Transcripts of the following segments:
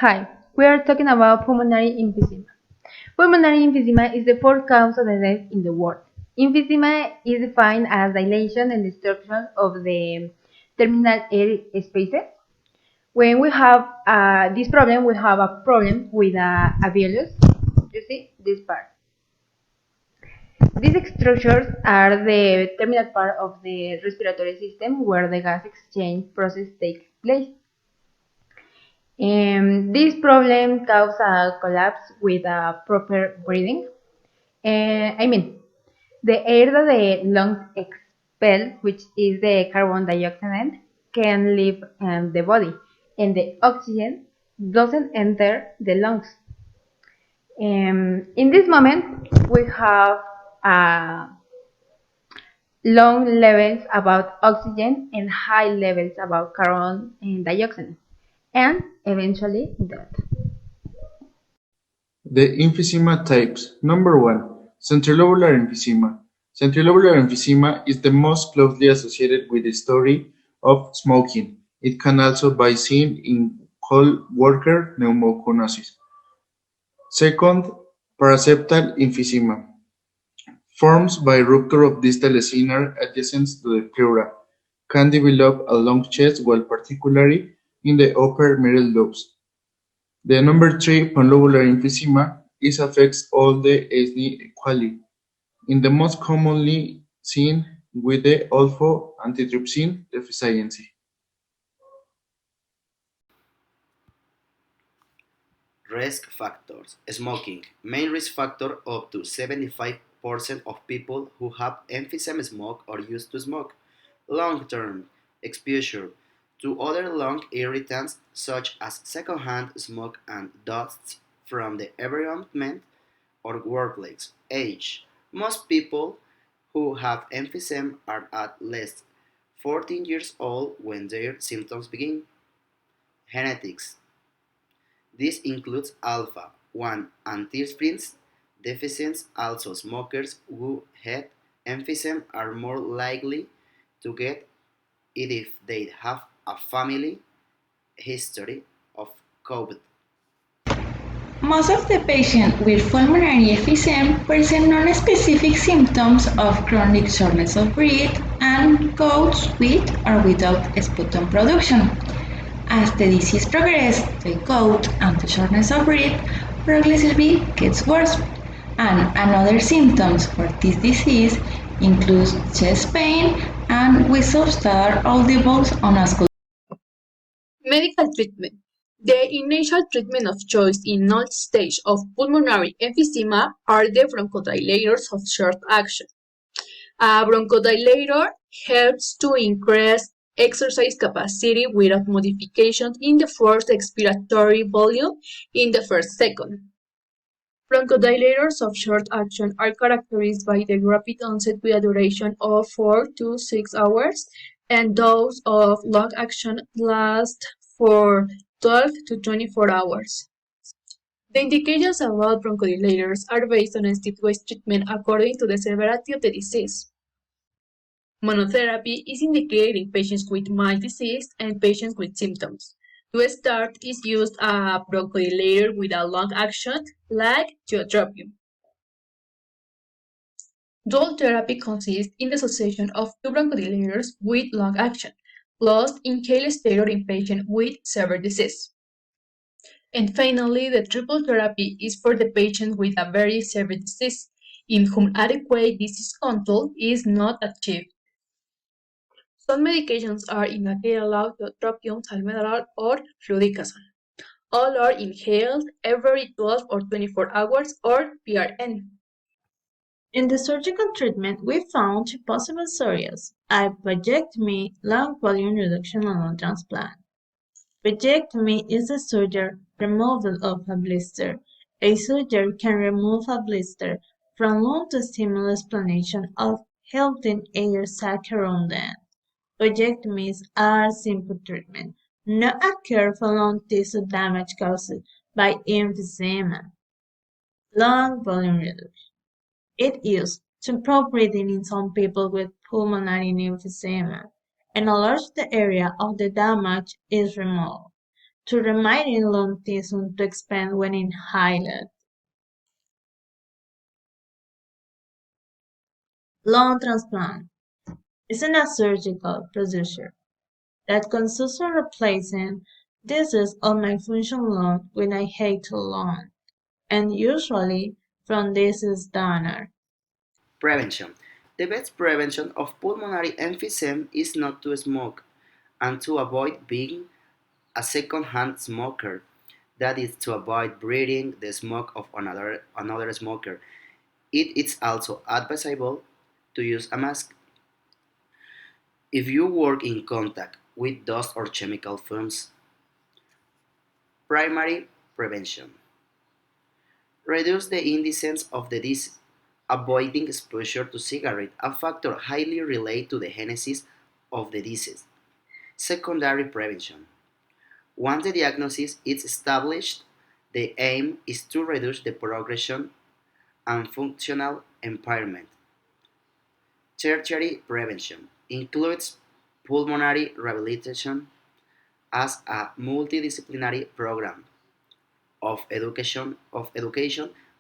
Hi, we are talking about pulmonary emphysema. Pulmonary emphysema is the fourth cause of death in the world. Emphysema is defined as dilation and destruction of the terminal air spaces. When we have this problem, we have a problem with alveolus. You see this part. These structures are the terminal part of the respiratory system where the gas exchange process takes place. This problem causes a collapse with a proper breathing. The air that the lungs expel, which is the carbon dioxide, can leave the body, and the oxygen doesn't enter the lungs. In this moment, we have low levels about oxygen and high levels about carbon dioxide, and eventually death. The emphysema types. Number 1. Centrilobular emphysema. Centrilobular emphysema is the most closely associated with the story of smoking. It can also be seen in cold worker pneumoconiosis. Second, paraseptal emphysema. Forms by rupture of distal sphincter adjacent to the pleura. Can develop a long chest, while particularly in the upper middle lobes. The number 3, panlobular emphysema, is affects all the kidneys equally, in the most commonly seen with the alpha-antitrypsin deficiency. Risk factors. Smoking. Main risk factor: up to 75% of people who have emphysema smoke or used to smoke. Long-term exposure to other lung irritants such as secondhand smoke and dust from the environment or workplace. Age. Most people who have emphysema are at least 14 years old when their symptoms begin. Genetics. This includes alpha-1 antitrypsin deficiency. Also, smokers who had emphysema are more likely to get it if they have a family history of COVID. Most of the patients with pulmonary emphysema present non-specific symptoms of chronic shortness of breath and goes with or without sputum production. As the disease progresses, the gout and the shortness of breath progressively gets worse. And another symptoms for this disease include chest pain and whistles that are audible on auscultation. Medical treatment. The initial treatment of choice in all stages of pulmonary emphysema are the bronchodilators of short action. A bronchodilator helps to increase exercise capacity without modifications in the forced expiratory volume in the first second. Bronchodilators of short action are characterized by the rapid onset with a duration of 4 to 6 hours, and those of long action last for 12 to 24 hours. The indications about bronchodilators are based on stepwise treatment according to the severity of the disease. Monotherapy is indicated in patients with mild disease and patients with symptoms. To start is used a bronchodilator with a long action like tiotropium. Dual therapy consists in the association of two bronchodilators with long action, plus inhaled steroid in patients with severe disease. And finally, the triple therapy is for the patient with a very severe disease, in whom adequate disease control is not achieved. Some medications are inhaled tiotropium, salmeterol, or fluticasone. All are inhaled every 12 or 24 hours or PRN. In the surgical treatment, we found two possible scenarios: a vaginectomy, lung volume reduction, and lung transplant. Vaginectomy is the surgery removal of a blister. A surgery can remove a blister from lung to stimulate explanation of healthy air sac around them. Vaginectomies are simple treatment, not a care for lung tissue damage caused by emphysema. Lung volume reduction. It used to improve breathing in some people with pulmonary emphysema and enlarge the area of the damage is removed. to reminding lung tissue to expand when inhaled. Lung transplant isn't a surgical procedure that consists of replacing diseased or malfunctioning lung with a healthy lung, and usually from diseased donor. Prevention. The best prevention of pulmonary emphysema is not to smoke and to avoid being a second-hand smoker. That is to avoid breathing the smoke of another smoker. It is also advisable to use a mask if you work in contact with dust or chemical fumes. Primary prevention. Reduce the incidence of the disease, avoiding exposure to cigarette, a factor highly related to the genesis of the disease. Secondary prevention. Once the diagnosis is established, the aim is to reduce the progression and functional impairment. Tertiary prevention includes pulmonary rehabilitation as a multidisciplinary program of education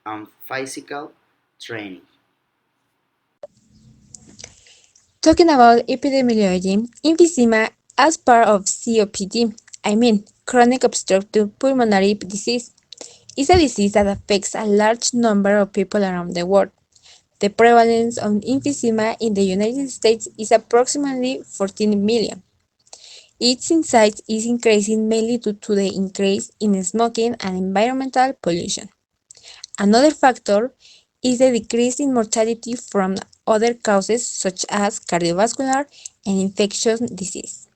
and physical training. Talking about epidemiology, emphysema as part of COPD, chronic obstructive pulmonary disease, is a disease that affects a large number of people around the world. The prevalence of emphysema in the United States is approximately 14 million. Its insight is increasing mainly due to the increase in smoking and environmental pollution. Another factor is the decrease in mortality from other causes such as cardiovascular and infectious disease.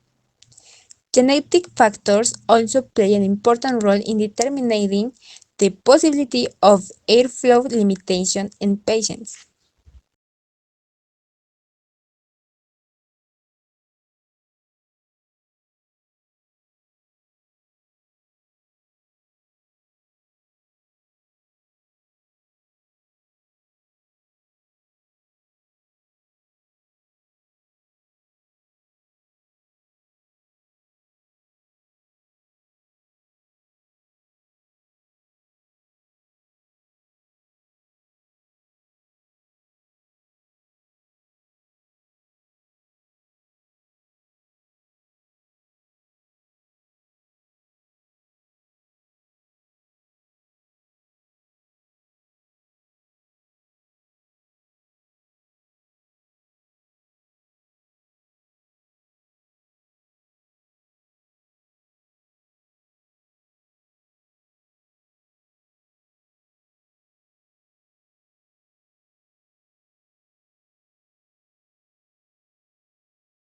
Genetic factors also play an important role in determining the possibility of airflow limitation in patients.